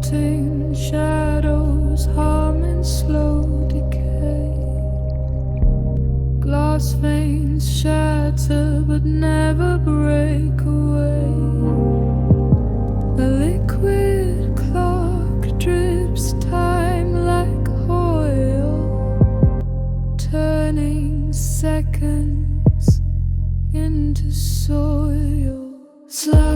floating shadows hum in slow decay. Glass veins shatter but never break away. A liquid clock drips time like oil, turning seconds into soil. Slide